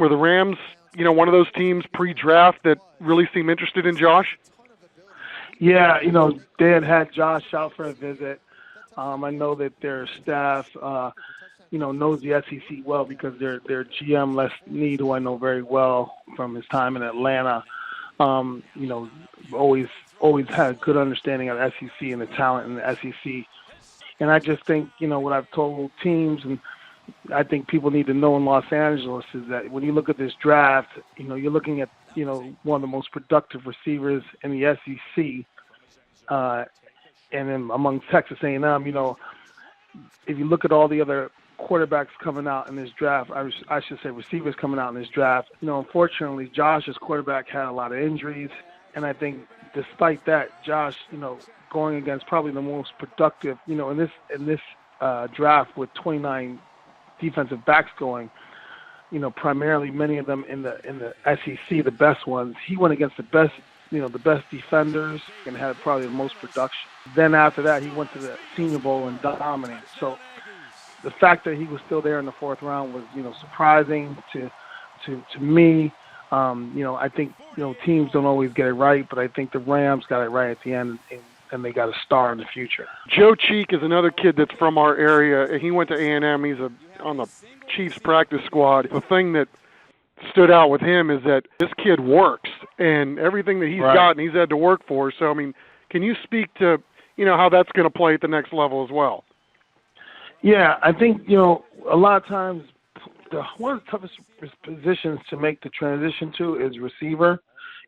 Were the Rams, one of those teams pre-draft that really seemed interested in Josh? Yeah, they had Josh out for a visit. I know that their staff, knows the SEC well because their GM Les Need, who I know very well from his time in Atlanta, always had a good understanding of the SEC and the talent in the SEC. And I just think, what I've told teams, and I think people need to know in Los Angeles, is that when you look at this draft, you're looking at, one of the most productive receivers in the SEC, and then among Texas A&M, if you look at all the other quarterbacks coming out in this draft, I should say receivers coming out in this draft, unfortunately, Josh's quarterback had a lot of injuries, and I think despite that, Josh, going against probably the most productive, in this draft with 29 defensive backs going, primarily many of them in the SEC, the best ones. He went against the best defenders and had probably the most production. Then after that, he went to the Senior Bowl and dominated. So the fact that he was still there in the fourth round was, surprising to me. I think, teams don't always get it right, but I think the Rams got it right at the end, and they got a star in the future. Joe Cheek is another kid that's from our area. He went to A&M. He's on the Chiefs practice squad. The thing that stood out with him is that this kid works, and everything that he's gotten, he's had to work for. So, can you speak to, how that's going to play at the next level as well? Yeah, I think, a lot of times one of the toughest positions to make the transition to is receiver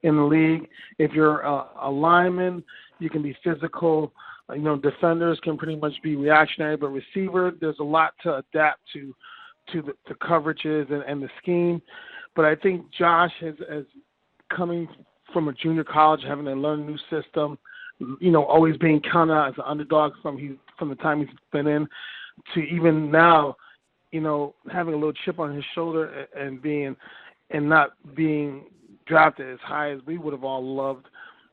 in the league. If you're a lineman, you can be physical. Defenders can pretty much be reactionary, but receiver, there's a lot to adapt to the coverages and the scheme. But I think Josh has coming from a junior college, having to learn a new system, always being counted out as an underdog from the time he's been in, to even now, having a little chip on his shoulder and not being drafted as high as we would have all loved.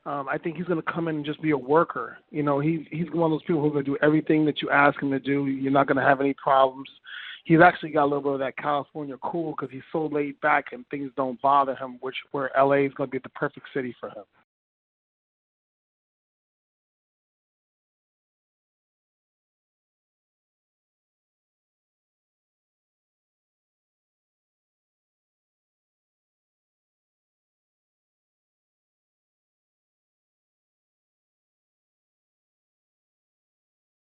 I think he's going to come in and just be a worker. He's one of those people who's going to do everything that you ask him to do. You're not going to have any problems. He's actually got a little bit of that California cool because he's so laid back and things don't bother him, where LA is going to be the perfect city for him.